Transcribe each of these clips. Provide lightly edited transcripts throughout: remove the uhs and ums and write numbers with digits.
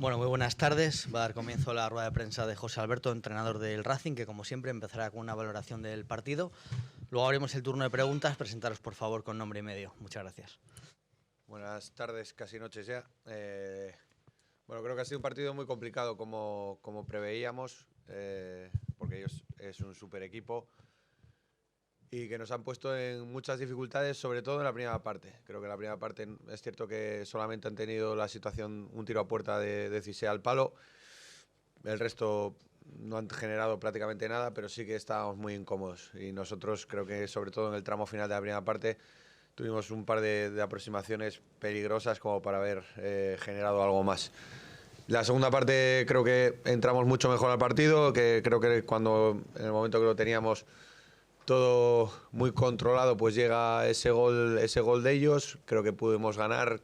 Bueno, muy buenas tardes. Va a dar comienzo la rueda de prensa de José Alberto, entrenador del Racing, que como siempre empezará con una valoración del partido. Luego abrimos el turno de preguntas. Presentaros por favor con nombre y medio. Muchas gracias. Buenas tardes, casi noches ya. Bueno, creo que ha sido un partido muy complicado como preveíamos, porque ellos es un super equipo y que nos han puesto en muchas dificultades, sobre todo en la primera parte. Creo que en la primera parte es cierto que solamente han tenido la situación, un tiro a puerta de Cissé al palo. El resto no han generado prácticamente nada, pero sí que estábamos muy incómodos. Y nosotros creo que sobre todo en el tramo final de la primera parte tuvimos un par de aproximaciones peligrosas como para haber generado algo más. La segunda parte creo que entramos mucho mejor al partido, que creo que en el momento que lo teníamos todo muy controlado, pues llega ese gol de ellos. Creo que pudimos ganar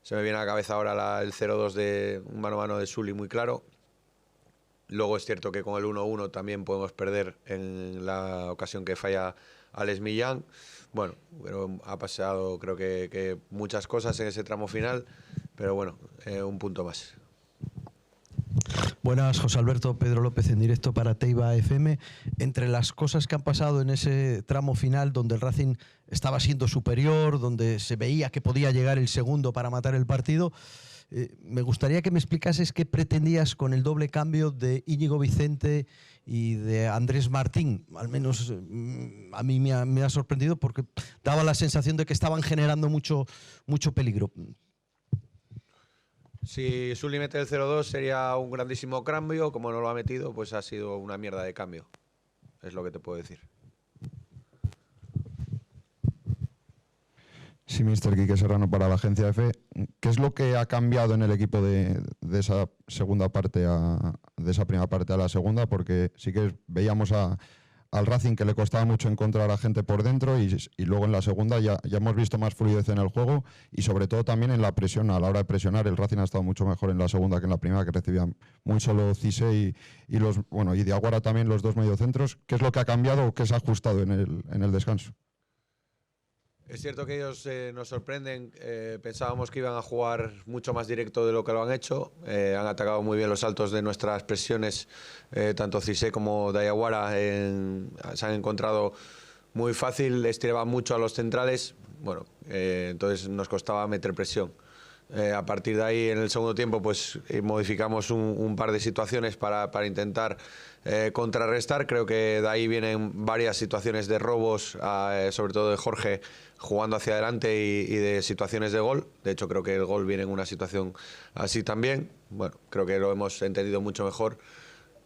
se me viene a la cabeza ahora el 0-2 de un mano a mano de Sully muy claro. Luego es cierto que con el 1-1 también podemos perder en la ocasión que falla Alex Millán. Bueno, pero ha pasado creo que muchas cosas en ese tramo final, pero bueno, un punto más. Buenas, José Alberto, Pedro López en directo para Teiba FM. Entre las cosas que han pasado en ese tramo final donde el Racing estaba siendo superior, donde se veía que podía llegar el segundo para matar el partido, me gustaría que me explicases qué pretendías con el doble cambio de Íñigo Vicente y de Andrés Martín. Al menos a mí me ha sorprendido porque daba la sensación de que estaban generando mucho peligro. Si Sully mete el 0-2 sería un grandísimo cambio. Como no lo ha metido, pues ha sido una mierda de cambio. Es lo que te puedo decir. Sí, mister Quique Serrano para la agencia EFE. ¿Qué es lo que ha cambiado en el equipo de esa segunda parte de esa primera parte a la segunda? Porque sí que veíamos al Racing que le costaba mucho encontrar a gente por dentro y luego en la segunda ya hemos visto más fluidez en el juego y sobre todo también en la presión. A la hora de presionar el Racing ha estado mucho mejor en la segunda que en la primera, que recibían muy solo Cissé y Diaguara también, los dos mediocentros. ¿Qué es lo que ha cambiado o qué se ha ajustado en el descanso? Es cierto que ellos nos sorprenden. Pensábamos que iban a jugar mucho más directo de lo que lo han hecho. Han atacado muy bien los saltos de nuestras presiones. Tanto Cissé como Diaguara se han encontrado muy fácil. Estiraban mucho a los centrales. Bueno, entonces nos costaba meter presión. A partir de ahí, en el segundo tiempo, pues modificamos un par de situaciones para intentar contrarrestar. Creo que de ahí vienen varias situaciones de robos, sobre todo de Jorge jugando hacia adelante y de situaciones de gol. De hecho, creo que el gol viene en una situación así también. Bueno, creo que lo hemos entendido mucho mejor,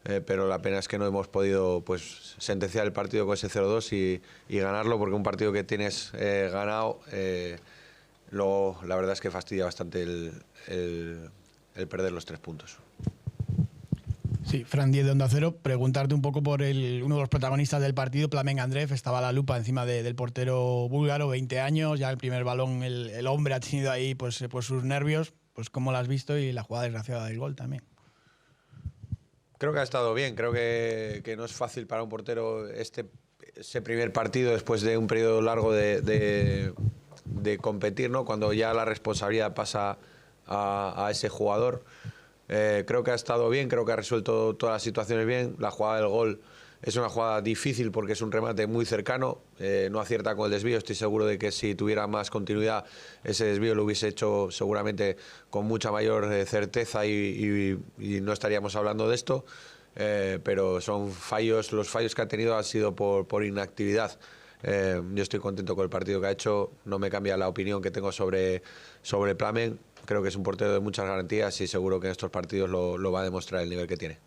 pero la pena es que no hemos podido pues sentenciar el partido con ese 0-2 y ganarlo, porque un partido que tienes ganado, la verdad es que fastidia bastante el perder los 3 puntos. Sí, Fran 10 de Onda Cero, preguntarte un poco por uno de los protagonistas del partido, Plamen Andreev. Estaba la lupa encima del portero búlgaro, 20 años, ya el primer balón el hombre ha tenido ahí pues sus nervios. Pues ¿cómo lo has visto? Y la jugada desgraciada del gol también. Creo que ha estado bien. Creo que no es fácil para un portero ese primer partido después de un periodo largo de competir, ¿no? Cuando ya la responsabilidad pasa a ese jugador. Creo que ha estado bien, creo que ha resuelto todas las situaciones bien. La jugada del gol es una jugada difícil porque es un remate muy cercano, no acierta con el desvío. Estoy seguro de que si tuviera más continuidad ese desvío lo hubiese hecho seguramente con mucha mayor certeza y no estaríamos hablando de esto. Pero son fallos, los fallos que ha tenido han sido por inactividad. Yo estoy contento con el partido que ha hecho, no me cambia la opinión que tengo sobre Plamen. Creo que es un portero de muchas garantías y seguro que en estos partidos lo va a demostrar el nivel que tiene.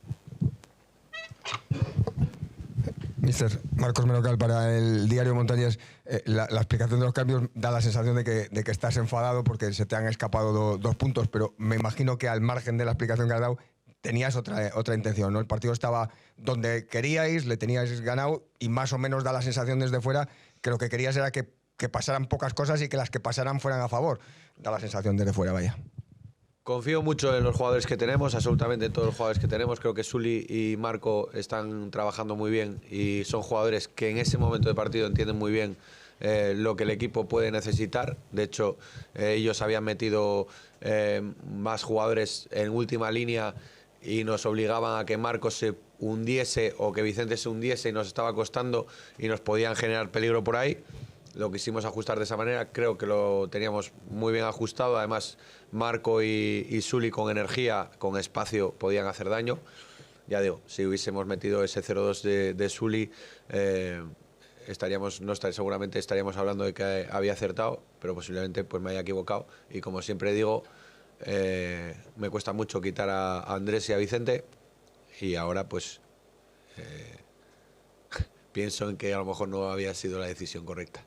Mister, Marcos Menocal para el diario Montañés. La explicación de los cambios da la sensación de que estás enfadado porque se te han escapado 2 puntos, pero me imagino que al margen de la explicación que has dado tenías otra intención, ¿no? El partido estaba donde queríais, le teníais ganado y más o menos da la sensación desde fuera que lo que querías era que pasaran pocas cosas y que las que pasaran fueran a favor. Da la sensación desde fuera, vaya. Confío mucho en los jugadores que tenemos, absolutamente en todos los jugadores que tenemos. Creo que Sully y Marco están trabajando muy bien y son jugadores que en ese momento de partido entienden muy bien lo que el equipo puede necesitar. De hecho, ellos habían metido más jugadores en última línea y nos obligaban a que Marcos se hundiese o que Vicente se hundiese y nos estaba costando y nos podían generar peligro por ahí. Lo quisimos ajustar de esa manera, creo que lo teníamos muy bien ajustado. Además, Marco y Suli con energía, con espacio, podían hacer daño. Ya digo, si hubiésemos metido ese 0-2 de Suli, seguramente estaríamos hablando de que había acertado, pero posiblemente pues me haya equivocado. Y como siempre digo, me cuesta mucho quitar a Andrés y a Vicente, y ahora pues pienso en que a lo mejor no había sido la decisión correcta.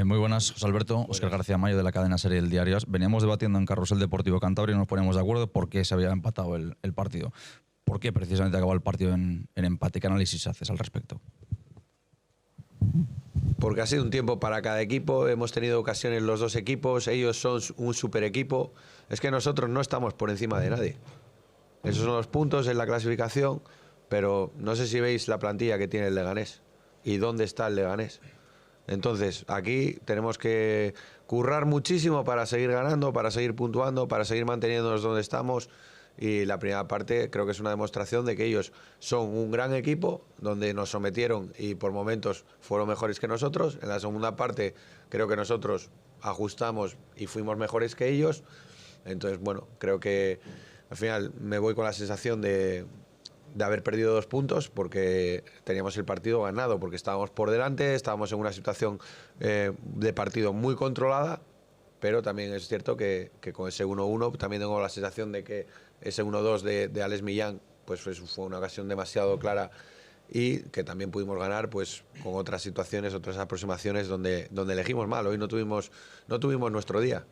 Muy buenas, José Alberto. Óscar García Mayo, de la cadena Serie El Diario. Veníamos debatiendo en Carrusel Deportivo Cantabria y nos poníamos de acuerdo por qué se había empatado el partido. ¿Por qué precisamente acabó el partido en empate? ¿Qué análisis haces al respecto? Porque ha sido un tiempo para cada equipo, hemos tenido ocasiones los dos equipos, ellos son un super equipo. Es que nosotros no estamos por encima de nadie. Esos son los puntos en la clasificación, pero no sé si veis la plantilla que tiene el Leganés y dónde está el Leganés. Entonces, aquí tenemos que currar muchísimo para seguir ganando, para seguir puntuando, para seguir manteniéndonos donde estamos. Y la primera parte creo que es una demostración de que ellos son un gran equipo, donde nos sometieron y por momentos fueron mejores que nosotros. En la segunda parte creo que nosotros ajustamos y fuimos mejores que ellos. Entonces, bueno, creo que al final me voy con la sensación de haber perdido 2 puntos, porque teníamos el partido ganado, porque estábamos por delante, estábamos en una situación de partido muy controlada, pero también es cierto que con ese 1-1 también tengo la sensación de que ese 1-2 de Alex Millán pues fue una ocasión demasiado clara, y que también pudimos ganar pues con otras situaciones, otras aproximaciones donde elegimos mal. Hoy no tuvimos nuestro día.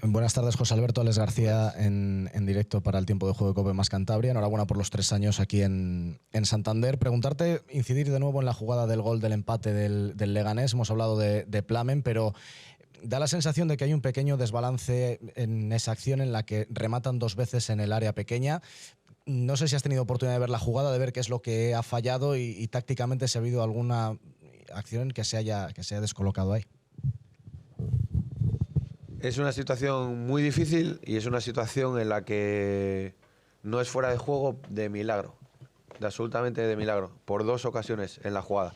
Buenas tardes, José Alberto. Alex García en directo para el tiempo de juego de COPE más Cantabria. Enhorabuena por los 3 años aquí en Santander. Preguntarte, incidir de nuevo en la jugada del gol del empate del Leganés. Hemos hablado de Plamen, pero da la sensación de que hay un pequeño desbalance en esa acción en la que rematan 2 veces en el área pequeña. No sé si has tenido oportunidad de ver la jugada, de ver qué es lo que ha fallado y tácticamente si ha habido alguna acción que se haya descolocado ahí. Es una situación muy difícil y es una situación en la que no es fuera de juego de milagro, absolutamente de milagro, por 2 ocasiones en la jugada.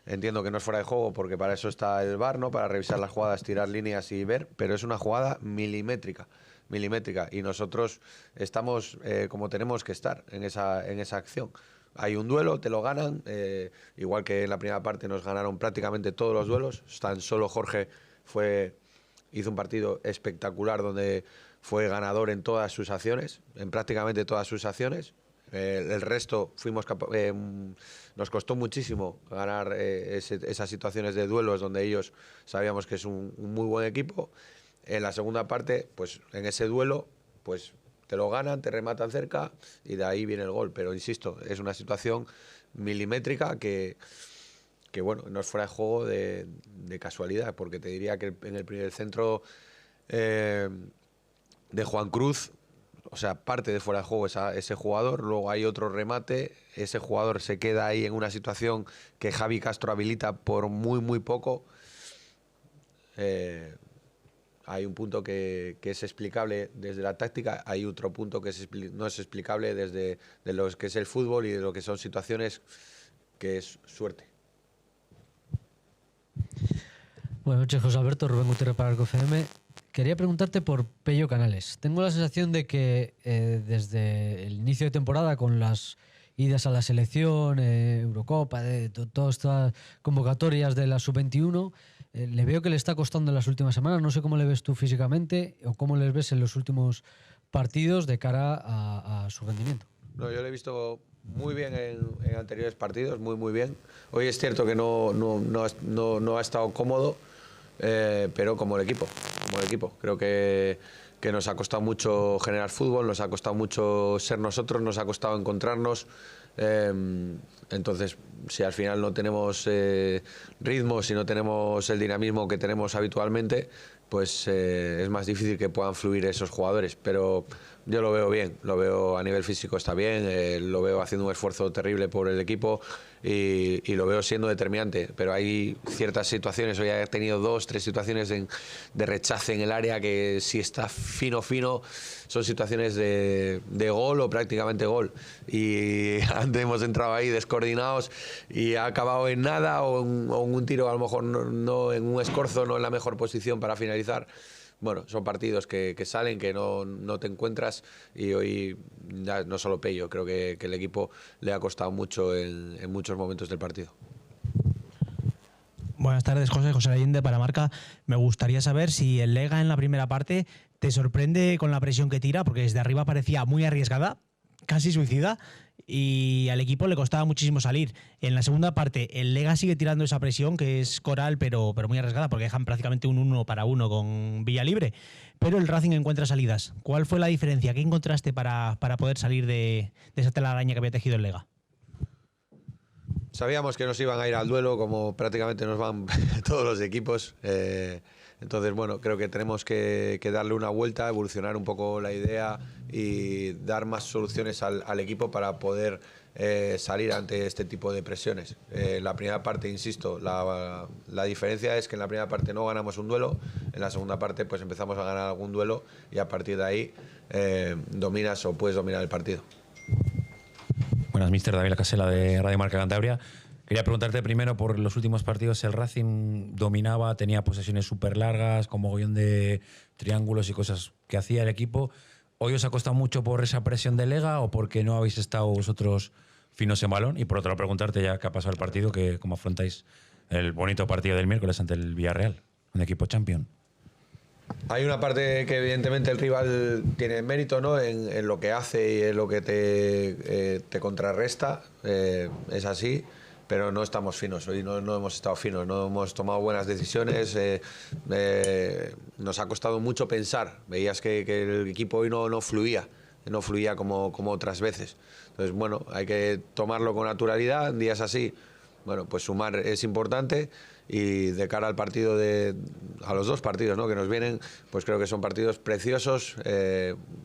Entiendo que no es fuera de juego porque para eso está el VAR, ¿no? Para revisar las jugadas, tirar líneas y ver, pero es una jugada milimétrica, y nosotros estamos como tenemos que estar en esa acción. Hay un duelo, te lo ganan, igual que en la primera parte nos ganaron prácticamente todos los duelos. Tan solo Jorge hizo un partido espectacular donde fue ganador en todas sus acciones, en prácticamente todas sus acciones. El resto nos costó muchísimo ganar esas situaciones de duelos donde ellos sabíamos que es un muy buen equipo. En la segunda parte, pues en ese duelo, pues te lo ganan, te rematan cerca y de ahí viene el gol. Pero insisto, es una situación milimétrica que bueno, no es fuera de juego de casualidad, porque te diría que en el primer centro de Juan Cruz, o sea, parte de fuera de juego ese jugador, luego hay otro remate, ese jugador se queda ahí en una situación que Javi Castro habilita por muy, muy poco. Hay un punto que es explicable desde la táctica, hay otro punto que no es explicable desde lo que es el fútbol y de lo que son situaciones que es suerte. Buenas noches, José Alberto. Rubén Gutiérrez para Arco FM. Quería preguntarte por Pello Canales. Tengo la sensación de que desde el inicio de temporada, con las idas a la selección, Eurocopa, de todas estas convocatorias de la Sub-21, le veo que le está costando en las últimas semanas. No sé cómo le ves tú físicamente o cómo les ves en los últimos partidos de cara a su rendimiento. No, yo le he visto muy bien en anteriores partidos, muy bien. Hoy es cierto que no ha estado cómodo, pero como el equipo. Creo que nos ha costado mucho generar fútbol, nos ha costado mucho ser nosotros, nos ha costado encontrarnos. Entonces, si al final no tenemos ritmo, si no tenemos el dinamismo que tenemos habitualmente, pues es más difícil que puedan fluir esos jugadores. Pero yo lo veo bien, lo veo a nivel físico está bien, lo veo haciendo un esfuerzo terrible por el equipo y lo veo siendo determinante. Pero hay ciertas situaciones, hoy he tenido 2, 3 situaciones de rechace en el área que si está fino, son situaciones de gol o prácticamente gol. Y antes hemos entrado ahí descoordinados y ha acabado en nada o en un tiro a lo mejor no en un escorzo, no en la mejor posición para finalizar. Bueno, son partidos que salen, que no te encuentras y hoy ya no solo Pello, creo que el equipo le ha costado mucho en muchos momentos del partido. Buenas tardes, José Allende para Marca. Me gustaría saber si el Lega en la primera parte te sorprende con la presión que tira, porque desde arriba parecía muy arriesgada, casi suicida, y al equipo le costaba muchísimo salir. En la segunda parte, el Lega sigue tirando esa presión, que es coral, pero muy arriesgada, porque dejan prácticamente un 1-1 con Villalibre. Pero el Racing encuentra salidas. ¿Cuál fue la diferencia? ¿Qué encontraste para poder salir de esa telaraña que había tejido el Lega? Sabíamos que nos iban a ir al duelo, como prácticamente nos van todos los equipos. Entonces, bueno, creo que tenemos que darle una vuelta, evolucionar un poco la idea y dar más soluciones al equipo para poder salir ante este tipo de presiones. La primera parte, insisto, la diferencia es que en la primera parte no ganamos un duelo, en la segunda parte pues empezamos a ganar algún duelo y a partir de ahí dominas o puedes dominar el partido. Buenas, mister David Casela de Radio Marca Cantabria. Quería preguntarte primero por los últimos partidos. El Racing dominaba, tenía posesiones súper largas, con mogollón de triángulos y cosas que hacía el equipo. ¿Hoy os ha costado mucho por esa presión de Lega o porque no habéis estado vosotros finos en balón? Y por otro lado, preguntarte ya que ha pasado el partido, que cómo afrontáis el bonito partido del miércoles ante el Villarreal, un equipo champion. Hay una parte que evidentemente el rival tiene mérito, ¿no? en lo que hace y en lo que te contrarresta, es así, pero no estamos finos, hoy no hemos estado finos, no hemos tomado buenas decisiones, nos ha costado mucho pensar, veías que el equipo hoy no fluía como otras veces. Entonces, bueno, hay que tomarlo con naturalidad, en días así, bueno, pues sumar es importante. Y de cara al partido a los dos partidos, ¿no?, que nos vienen, pues creo que son partidos preciosos,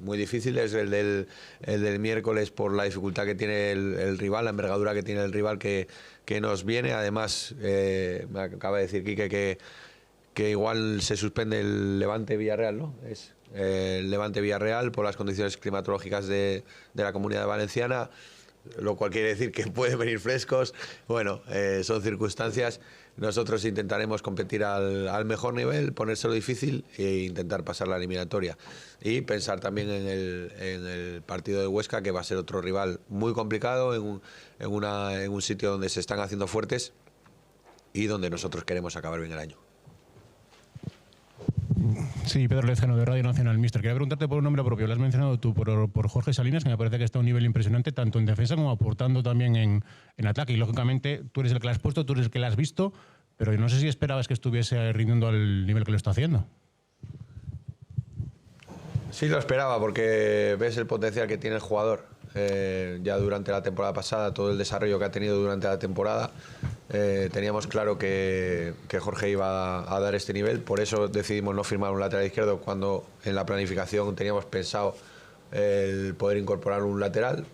muy difíciles. El del miércoles por la dificultad que tiene el rival, la envergadura que tiene el rival que nos viene. Además, me acaba de decir Quique que igual se suspende el Levante-Villarreal, ¿no? Es el Levante-Villarreal por las condiciones climatológicas de la Comunidad Valenciana, lo cual quiere decir que pueden venir frescos. Bueno, son circunstancias. Nosotros intentaremos competir al mejor nivel, ponérselo difícil e intentar pasar la eliminatoria. Y pensar también en el partido de Huesca, que va a ser otro rival muy complicado, en un sitio donde se están haciendo fuertes y donde nosotros queremos acabar bien el año. Sí, Pedro Lezcano, de Radio Nacional. Mister, quería preguntarte por un nombre propio. Lo has mencionado tú, por Jorge Salinas, que me parece que está a un nivel impresionante, tanto en defensa como aportando también en ataque. Y, lógicamente, tú eres el que lo has puesto, tú eres el que lo has visto, pero no sé si esperabas que estuviese rindiendo al nivel que lo está haciendo. Sí, lo esperaba, porque ves el potencial que tiene el jugador. Ya durante la temporada pasada, todo el desarrollo que ha tenido durante la temporada, teníamos claro que Jorge iba a dar este nivel. Por eso decidimos no firmar un lateral izquierdo cuando en la planificación teníamos pensado el poder incorporar un lateral.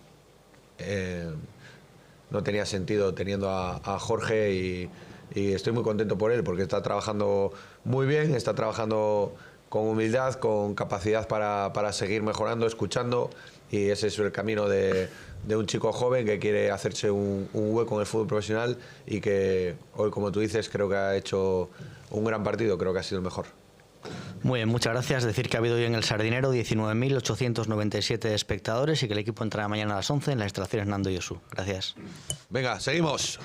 No tenía sentido teniendo a Jorge y estoy muy contento por él, porque está trabajando muy bien, está trabajando con humildad, con capacidad para seguir mejorando, escuchando, y ese es el camino de un chico joven que quiere hacerse un hueco en el fútbol profesional y que hoy, como tú dices, creo que ha hecho un gran partido, creo que ha sido el mejor. Muy bien, muchas gracias. Decir que ha habido hoy en el Sardinero 19.897 espectadores y que el equipo entrará mañana a las 11 en las instalaciones Nando Yosu. Gracias. Venga, seguimos.